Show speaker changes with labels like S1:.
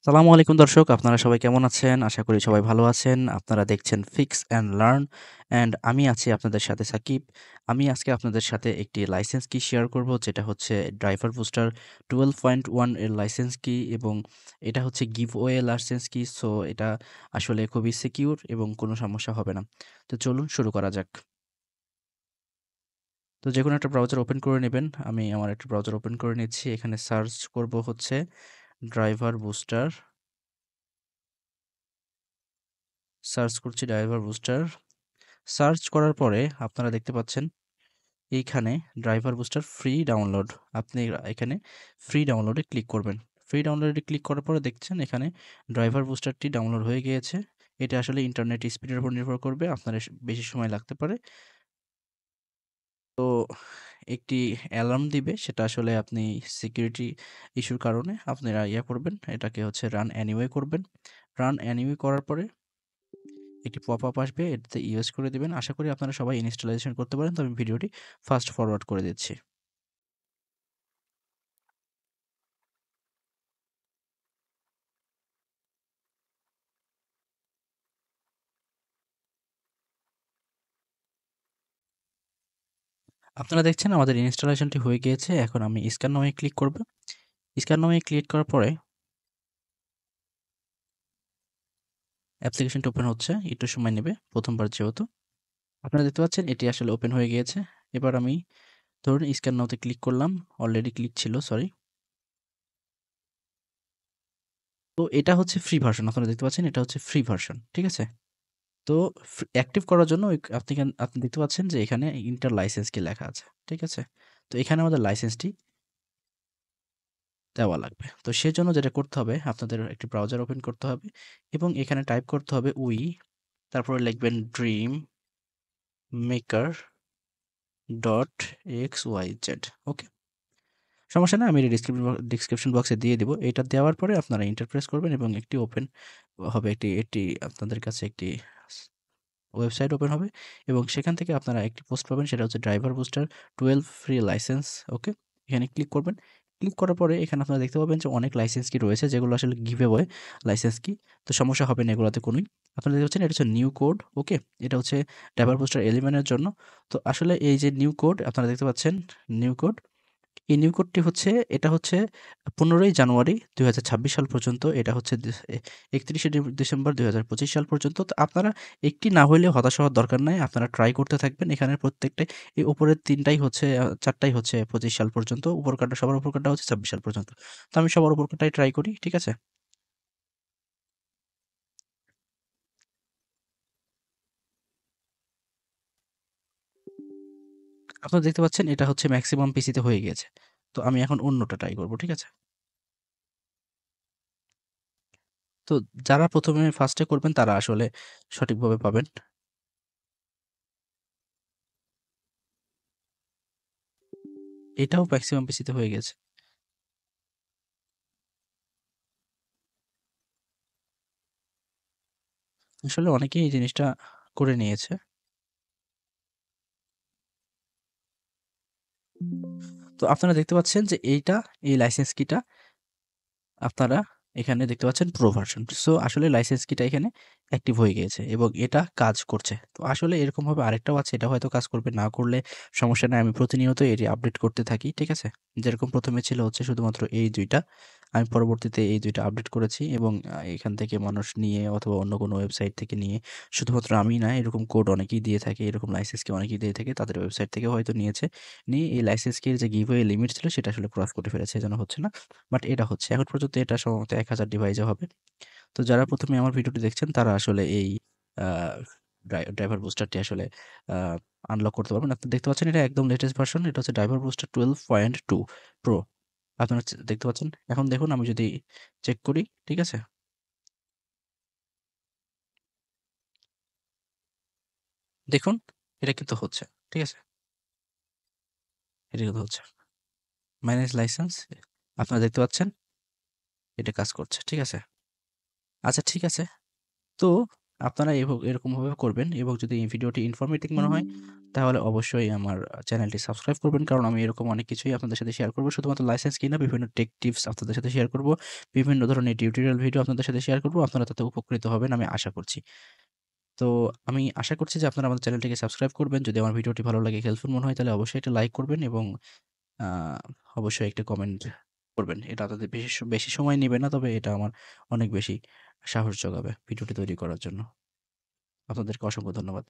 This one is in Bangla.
S1: সালামু আলাইকুম দর্শক, আপনারা সবাই কেমন আছেন? আশা করি সবাই ভালো আছেন। আপনারা দেখছেন ফিক্স অ্যান্ড লার্ন অ্যান্ড আমি আছি আপনাদের সাথে সাকিব। আমি আজকে আপনাদের সাথে একটি লাইসেন্স কি শেয়ার করব, যেটা হচ্ছে ড্রাইভার বুস্টার 12.1 এর লাইসেন্স কি এবং এটা হচ্ছে গিভওয়ে লাইসেন্স কি। সো এটা আসলে খুবই সিকিউর এবং কোনো সমস্যা হবে না। তো চলুন শুরু করা যাক। তো যেকোনো একটা ব্রাউজার ওপেন করে নেবেন। আমি আমার একটা ব্রাউজার ওপেন করে নিচ্ছি। এখানে সার্চ করব হচ্ছে ড্রাইভার বুস্টার। সার্চ করছি ড্রাইভার বুস্টার। সার্চ করার পরে আপনারা দেখতে পাচ্ছেন এইখানে ড্রাইভার বুস্টার ফ্রি ডাউনলোড। আপনি এখানে ফ্রি ডাউনলোডে ক্লিক করবেন। ফ্রি ডাউনলোডে ক্লিক করার পরে দেখছেন এখানে ড্রাইভার বুস্টারটি ডাউনলোড হয়ে গিয়েছে। এটা আসলে ইন্টারনেট স্পিডের উপর নির্ভর করবে, আপনার বেশি সময় লাগতে পারে। তো একটি অ্যালার্ম দিবে, সেটা আসলে আপনি সিকিউরিটি ইস্যুর কারণে আপনারা করবেন, এটাকে হচ্ছে রান অ্যানিওয়ে করবেন। রান অ্যানিওয়ে করার পরে একটি পপআপ আসবে, এটাতে ইউএস করে দিবেন। আশা করি আপনারা সবাই ইনস্টলেশন করতে পারেন। তো আমি ভিডিওটি ফাস্ট ফরওয়ার্ড করে দিচ্ছি। আপনারা দেখছেন আমাদের ইনস্টলেশনটি হয়ে গিয়েছে। এখন আমি স্ক্যান নামে ক্লিক করব। স্ক্যান নামে ক্লিক করার পরে অ্যাপ্লিকেশনটি ওপেন হচ্ছে, একটু সময় নেবে প্রথমবার যেহেতু। আপনারা দেখতে পাচ্ছেন এটি আসলে ওপেন হয়ে গিয়েছে। এবার আমি ধরুন স্ক্যান নাওতে ক্লিক করলাম, অলরেডি ক্লিক ছিল, সরি। তো এটা হচ্ছে ফ্রি ভার্সন, আপনারা দেখতে পাচ্ছেন এটা হচ্ছে ফ্রি ভার্সন, ঠিক আছে? তো অ্যাক্টিভ করার জন্য আপনি দেখতে পাচ্ছেন যে এখানে ইন্টার লাইসেন্স কি লেখা আছে, ঠিক আছে? তো এখানে আমাদের লাইসেন্সটি দেওয়া লাগবে। তো সেজন্য যেটা করতে হবে, আপনাদের একটি ব্রাউজার ওপেন করতে হবে এবং এখানে টাইপ করতে হবে তারপরে লিখবেন ড্রিম মেকার ডট XYZ। ওকে, সমস্যা নাই, আমি ডিসক্রিপশন বক্সে দিয়ে দিব। এটা দেওয়ার পরে আপনারা এন্টার প্রেস করবেন এবং একটি ওপেন হবে, একটি এটি আপনাদের কাছে একটি ওয়েবসাইট ওপেন হবে এবং সেখান থেকে আপনারা একটি পোস্ট পাবেন, সেটা হচ্ছে ড্রাইভার বুস্টার 12 ফ্রি লাইসেন্স। ওকে, এখানে ক্লিক করবেন। ক্লিক করার পরে এখানে আপনারা দেখতে পাবেন যে অনেক লাইসেন্স কি রয়েছে, যেগুলো আসলে গিভঅ্যাওয়ে লাইসেন্স কি। তো সমস্যা হবে না এগুলোতে কোনোই। আপনারা দেখতে পাচ্ছেন এটা হচ্ছে নিউ কোড। ওকে, এটা হচ্ছে ড্রাইভার বুস্টার 11 এর জন্য। তো আসলে এই যে নিউ কোড আপনারা দেখতে পাচ্ছেন, নিউ কোড, এই নিউ কোডটি হচ্ছে, এটা হচ্ছে 15ই জানুয়ারি 2026 সাল পর্যন্ত। এটা হচ্ছে 31শে ডিসেম্বর 2025 সাল পর্যন্ত। তো আপনারা একটি না হইলে হতাশ হওয়ার দরকার নাই। আপনারা ট্রাই করতে থাকবেন। এখানের প্রত্যেকটাই, এই উপরের ৩টাই হচ্ছে ৪টাই হচ্ছে 25 সাল পর্যন্ত। উপরকারটা, সবার উপরকারটা হচ্ছে 26 সাল পর্যন্ত। তো আমি সবার উপরকারটাই ট্রাই করি। ঠিক আছে? আপনারা দেখতে পাচ্ছেন এটা হচ্ছে মেক্সিমাম পিসিতে হয়ে গিয়েছে। তো আমি এখন অন্যটা ট্রাই করব। ঠিক আছে? তো যারা ১ম এ ফার্স্ট এ করবেন তারা আসলে সঠিকভাবে পাবেন। এটাও মেক্সিমাম পিসিতে হয়ে গেছে। আসলে অনেকেই এই জিনিসটা করে নিয়েছে। তো আপনারা দেখতে পাচ্ছেন যে এই লাইসেন্স কিটা আপনারা এখানে দেখতে পাচ্ছেন প্রো ভার্সন। সো আসলে লাইসেন্স কিটা এখানে অ্যাক্টিভ হয়ে গিয়েছে এবং এটা কাজ করছে। তো আসলে এরকমভাবে আরেকটাও আছে, এটা হয়তো কাজ করবে, না করলে সমস্যা নাই। আমি প্রতিনিয়ত এটি আপডেট করতে থাকি। ঠিক আছে? যেরকম ১ম এ ছিল হচ্ছে শুধুমাত্র এই ২ টা। আমি পরবর্তীতে এই ২ টা আপডেট করেছি এবং এখান থেকে মানুষ নিয়ে অথবা অন্য কোনো ওয়েবসাইট থেকে নিয়ে, শুধুমাত্র আমি না, এরকম কোড অনেকেই দিয়ে থাকে, এরকম লাইসেন্স কি অনেকেই দিয়ে থাকে। তাদের ওয়েবসাইট থেকেও হয়তো নিয়েছে। নিয়ে এই লাইসেন্স কির যে গিভওয়ে লিমিট ছিল সেটা আসলে ক্রস করে ফেলেছে। এজন্য হচ্ছে না। বাট এটা হচ্ছে। এখন পর্যন্ত এটা সম্ভবত ১,০০০ ডিভাইসে হবে। তো যারা ১ম এ আমার ভিডিওটি দেখছেন তারা আসলে এই আ ড্রাইভার বুস্টারটি আসলে আ আনলক করতে পারবেন। আপনি দেখতে পাচ্ছেন এটা একদম লেটেস্ট ভার্সন। এটা হচ্ছে ড্রাইভার বুস্টার 12.2 প্রো। আপনারা দেখতে পাচ্ছেন। এখন দেখুন আমি যদি চেক করি, ঠিক আছে? দেখুন এটা কিন্তু হচ্ছে। ঠিক আছে? এটা কিন্তু হচ্ছে। ম্যানেজ লাইসেন্স, আপনারা দেখতে পাচ্ছেন এটা কাজ করছে। ঠিক আছে? আচ্ছা, ঠিক আছে। তো আপনারা এরকমভাবে করবেন এবং যদি এই ভিডিওটি ইনফরমেটিভ মনে হয় তাহলে অবশ্যই আমার চ্যানেলটি সাবস্ক্রাইব করবেন। কারণ আমি এরকম অনেক কিছুই আপনাদের সাথে শেয়ার করব। শুধুমাত্র লাইসেন্স কি না, বিভিন্ন টেক টিপস আপনাদের সাথে শেয়ার করব। বিভিন্ন ধরনের টিউটোরিয়াল ভিডিও আপনাদের সাথে শেয়ার করব। আপনারা তাতে উপকৃত হবেন আমি আশা করছি। তো আমি আশা করছি যে আপনারা আমাদের চ্যানেলটিকে সাবস্ক্রাইব করবেন। যদি আমার ভিডিওটি ভালো লাগে, হেল্পফুল মনে হয় তাহলে অবশ্যই একটা লাইক করবেন এবং আ অবশ্যই একটা কমেন্ট করবেন। এটা আপনাদের বেশি বেশি সময় নিবে না। তবে এটা আমার অনেক বেশি সাহস যোগাবে ভিডিওটি তৈরি করার জন্য। আপনাদেরকে অসংখ্য ধন্যবাদ।